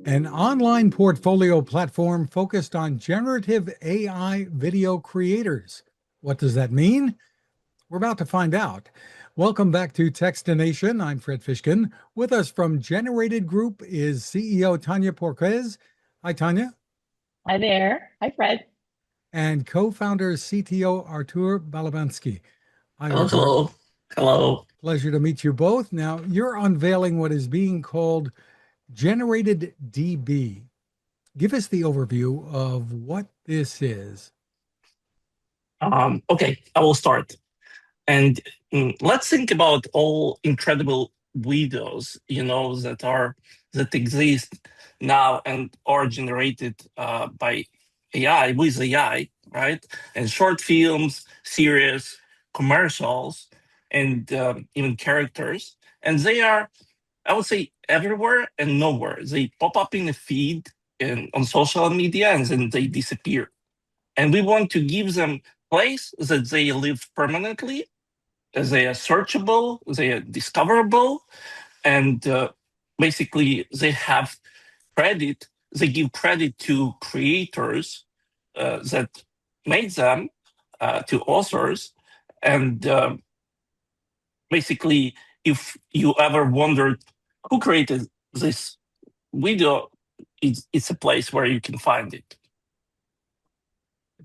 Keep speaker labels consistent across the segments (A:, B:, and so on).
A: an online portfolio platform focused on generative AI video creators. What does that mean? We're about to find out. Welcome back to Techstination. I'm Fred Fishkin. With us from Generated Group is CEO Tanya Porquez. Hi, Tanya.
B: Hi there. Hi, Fred.
A: And co-founder CTO Artur Balabanskyy. Hi,
C: Hello,
A: Artur.
C: hello, hello.
A: Pleasure to meet you both. Now, you're unveiling what is being called Generated DB. Give us the overview of what this is.
C: Okay, I will start. And let's think about all incredible videos, that exist now and are generated by AI, with AI, right? And short films, series, commercials, and even characters. And they are, I would say, everywhere and nowhere. They pop up in the feed and on social media, and then they disappear. And we want to give them place that they live permanently. They are searchable, they are discoverable, and basically they have credit. They give credit to creators that made them, to authors, and basically, if you ever wondered who created this video, it's a place where you can find it.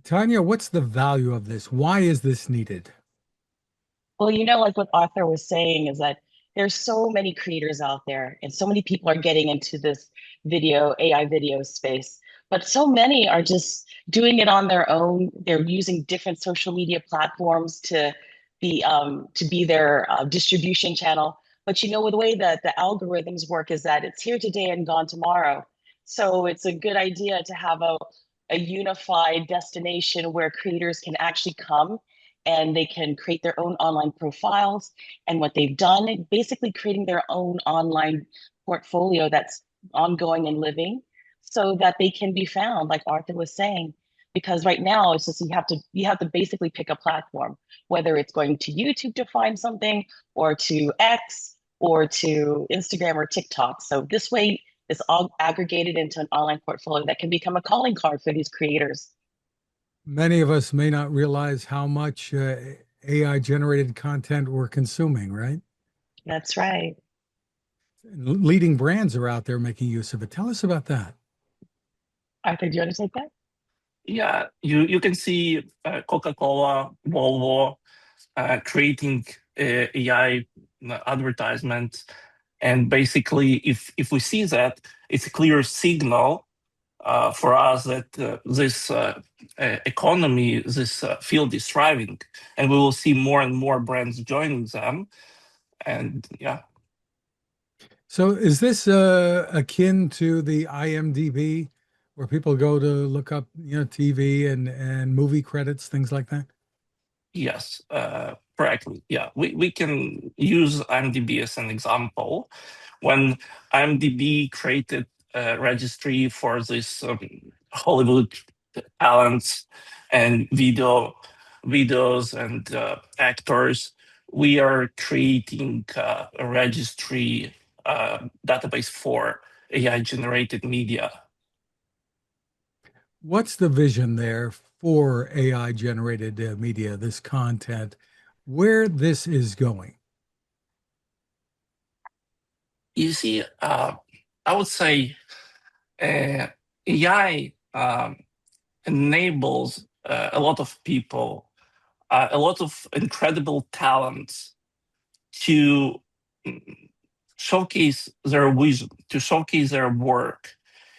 A: Tanya, what's the value of this? Why is this needed?
B: Well, like what Arthur was saying is that there's so many creators out there and so many people are getting into this AI video space, but so many are just doing it on their own. They're using different social media platforms to be their distribution channel. But with the way that the algorithms work is that it's here today and gone tomorrow. So it's a good idea to have a unified destination where creators can actually come and they can create their own online profiles. And what they've done, basically creating their own online portfolio that's ongoing and living so that they can be found, like Arthur was saying. Because right now it's just you have to basically pick a platform, whether it's going to YouTube to find something or to X or to Instagram or TikTok. So this way it's all aggregated into an online portfolio that can become a calling card for these creators.
A: Many of us may not realize how much AI generated content we're consuming, right?
B: That's right.
A: Leading brands are out there making use of it. Tell us about that.
B: Arthur, do you want to take that?
C: Yeah, you can see Coca-Cola, Volvo creating AI advertisements, and basically, if we see that, it's a clear signal for us that this economy, this field is thriving, and we will see more and more brands joining them. And yeah.
A: So is this akin to the IMDB where people go to look up, TV and movie credits, things like that?
C: Yes, correctly. Yeah, we can use IMDb as an example. When IMDb created a registry for this Hollywood talents and videos and actors, we are creating a registry database for AI-generated media.
A: What's the vision there for AI generated media, this content, where this is going?
C: You see, I would say AI enables a lot of people, a lot of incredible talents to showcase their vision, to showcase their work.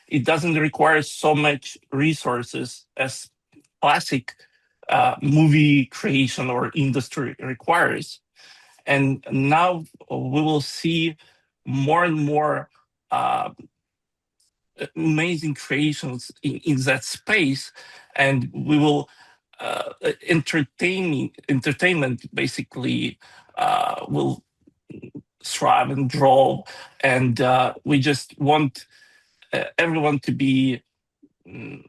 C: It doesn't require so much resources as classic movie creation or industry requires. And now we will see more and more amazing creations in that space, and we will entertainment basically will thrive and grow, and we just want everyone to be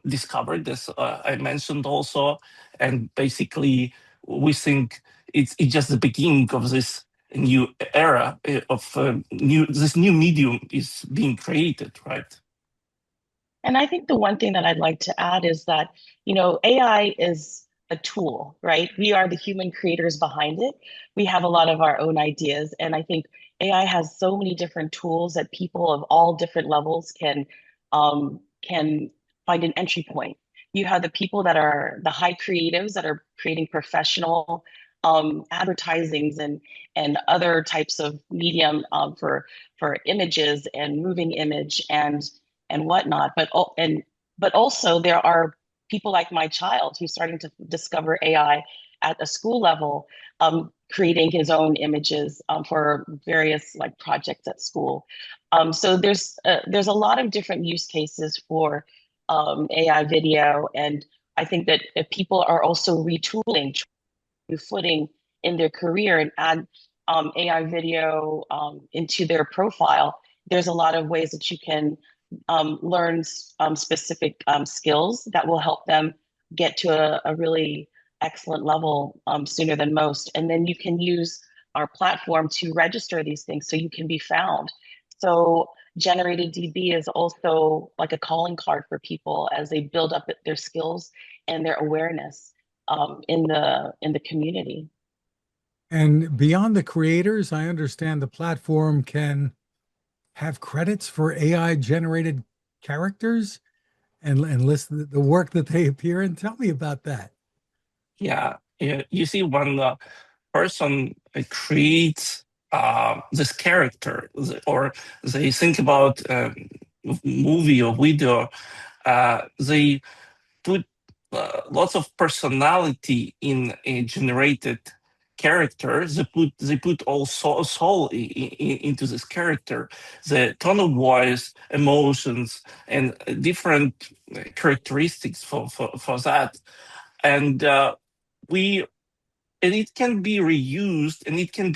C: discovered, as I mentioned also, and basically we think it's just the beginning of this new era of this new medium is being created, right?
B: And I think the one thing that I'd like to add is that, AI is a tool, right? We are the human creators behind it. We have a lot of our own ideas. And I think AI has so many different tools that people of all different levels can find an entry point. You have the people that are the high creatives that are creating professional advertisings and other types of medium for images and moving image and whatnot. But also there are people like my child who's starting to discover AI at a school level, creating his own images for various like projects at school. So there's a lot of different use cases for AI video, and I think that if people are also retooling, new footing in their career and add AI video into their profile, there's a lot of ways that you can learn specific skills that will help them get to a really excellent level sooner than most. And then you can use our platform to register these things so you can be found. So GeneratedDB is also like a calling card for people as they build up their skills and their awareness in the community.
A: And beyond the creators, I understand the platform can have credits for AI generated characters and list the work that they appear in. Tell me about that.
C: Yeah, you see, when the person creates this character, or they think about movie or video, they put lots of personality in a generated character. They put all soul into this character, the tone of voice, emotions, and different characteristics for that. And we and it can be reused, and it can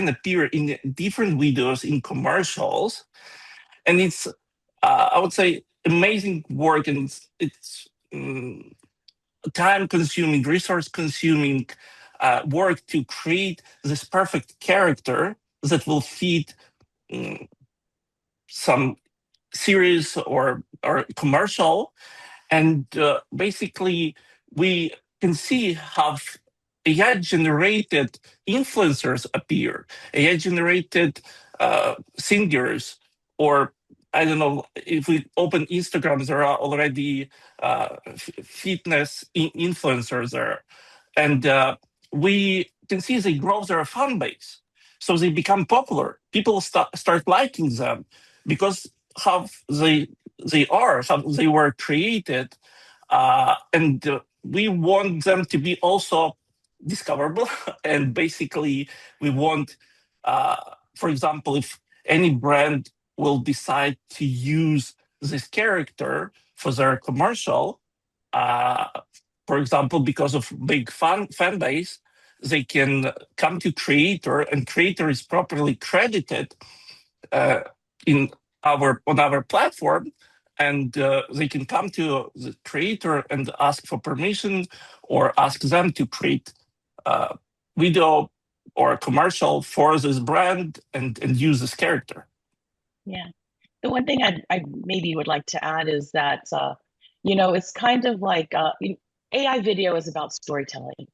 C: appear in different videos, in commercials, and it's I would say amazing work, and it's time consuming, resource consuming work to create this perfect character that will fit mm, some series or commercial. And basically, we can see how AI generated influencers appear, AI generated singers, or I don't know, if we open Instagram, there are already fitness influencers there. And we can see they grow their fan base. So they become popular. People start liking them because how how they were created, and we want them to be also discoverable. And basically, we want, for example, if any brand will decide to use this character for their commercial, uh, for example, because of big fan base, they can come to creator, and creator is properly credited uh, in on our platform, and they can come to the creator and ask for permission, or ask them to create a video or a commercial for this brand, and use this character.
B: Yeah. The one thing I maybe would like to add is that, it's kind of like AI video is about storytelling.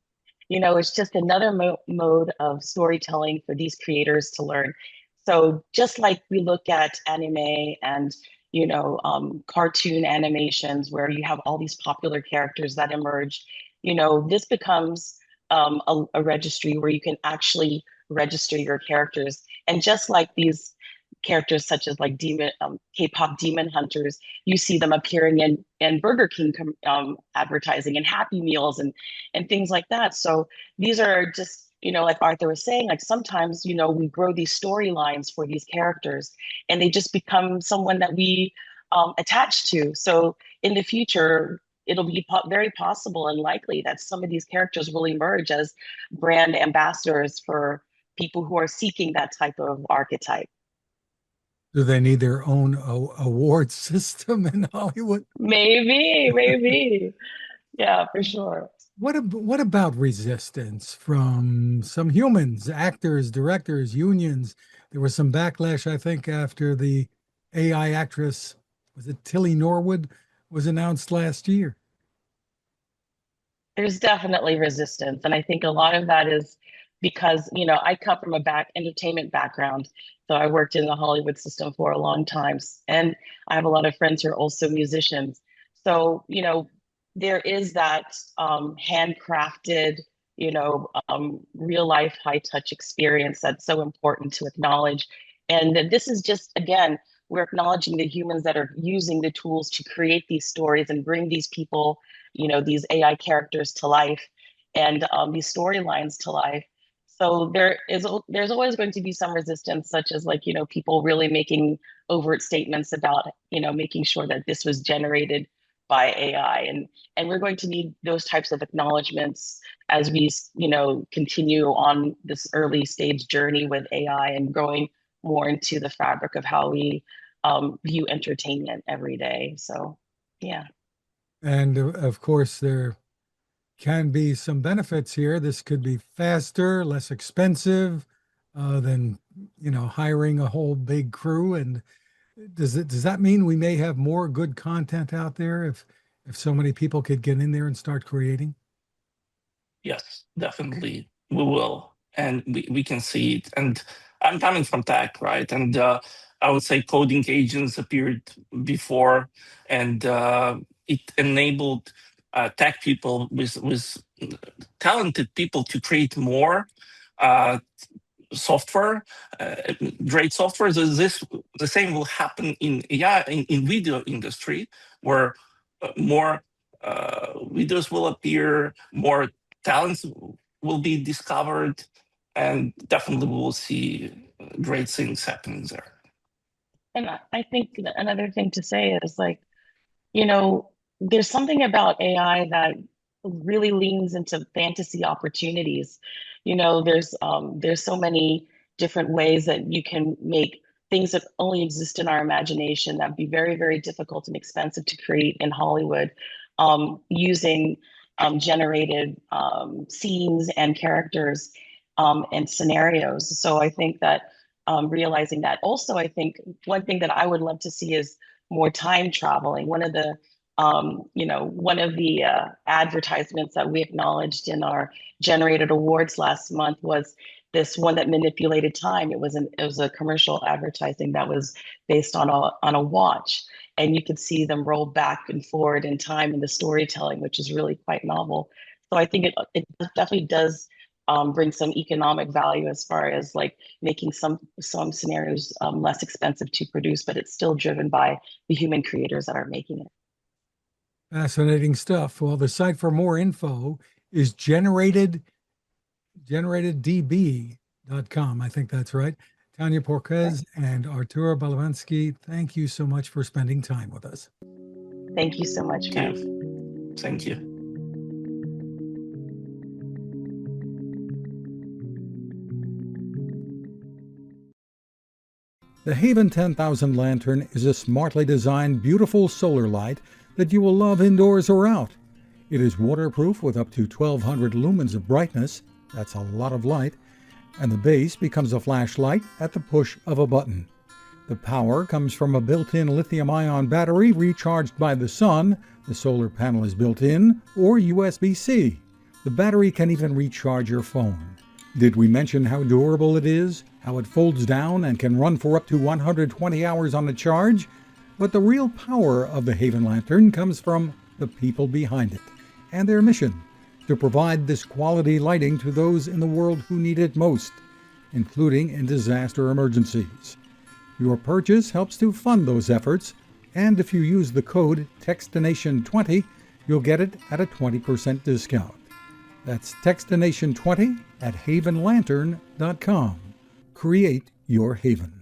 B: It's just another mode of storytelling for these creators to learn. So just like we look at anime and, cartoon animations where you have all these popular characters that emerge, this becomes a registry where you can actually register your characters. And just like these characters such as like K-pop demon hunters, you see them appearing in Burger King advertising and Happy Meals and things like that. So these are just, like Arthur was saying, like sometimes, we grow these storylines for these characters and they just become someone that we attach to. So in the future, it'll be very possible and likely that some of these characters will emerge as brand ambassadors for people who are seeking that type of archetype.
A: Do they need their own award system in Hollywood?
B: Maybe. Yeah, for sure.
A: What about resistance from some humans, actors, directors, unions? There was some backlash, I think, after the AI actress was it Tilly Norwood, was announced last year.
B: There's definitely resistance. And I think a lot of that is because, I come from a entertainment background. So I worked in the Hollywood system for a long time. And I have a lot of friends who are also musicians. So, there is that handcrafted, real life high touch experience that's so important to acknowledge. And this is just, again, we're acknowledging the humans that are using the tools to create these stories and bring these people, these AI characters to life and these storylines to life. So there's always going to be some resistance, such as people really making overt statements about making sure that this was generated by AI, and we're going to need those types of acknowledgments as we continue on this early stage journey with AI and growing more into the fabric of how we view entertainment every day. So yeah.
A: And of course, there can be some benefits here. This could be faster, less expensive than hiring a whole big crew. And does that mean we may have more good content out there if so many people could get in there and start creating?
C: Yes, definitely we will, and we can see it. And I'm coming from tech, right? And I would say coding agents appeared before, and it enabled tech people with talented people to create more software, great software. So the same will happen in AI, in video industry, where more videos will appear, more talents will be discovered, and definitely we will see great things happening there.
B: And I think another thing to say is there's something about AI that really leans into fantasy opportunities. There's so many different ways that you can make things that only exist in our imagination that'd be very, very difficult and expensive to create in Hollywood, using generated scenes and characters and scenarios. So I think that realizing that. Also, I think one thing that I would love to see is more time traveling. One of the advertisements that we acknowledged in our generated awards last month was this one that manipulated time. It was a commercial advertising that was based on a watch, and you could see them roll back and forward in time in the storytelling, which is really quite novel. So I think it definitely does bring some economic value as far as making some scenarios less expensive to produce, but it's still driven by the human creators that are making it.
A: Fascinating stuff. Well, the site for more info is GeneratedDB.com. I think that's right. Tanya Porquez and Artur Balabanskyy, thank you so much for spending time with us.
B: Thank you so much, Matt.
C: Thank you.
A: The Haven 10,000 lantern is a smartly designed, beautiful solar light that you will love indoors or out. It is waterproof with up to 1,200 lumens of brightness. That's a lot of light. And the base becomes a flashlight at the push of a button. The power comes from a built-in lithium-ion battery recharged by the sun. The solar panel is built in, or USB-C. The battery can even recharge your phone. Did we mention how durable it is? How it folds down and can run for up to 120 hours on a charge? But the real power of the Haven Lantern comes from the people behind it and their mission to provide this quality lighting to those in the world who need it most, including in disaster emergencies. Your purchase helps to fund those efforts, and if you use the code TEXTINATION20, you'll get it at a 20% discount. That's TEXTINATION20 at havenlantern.com. Create your haven.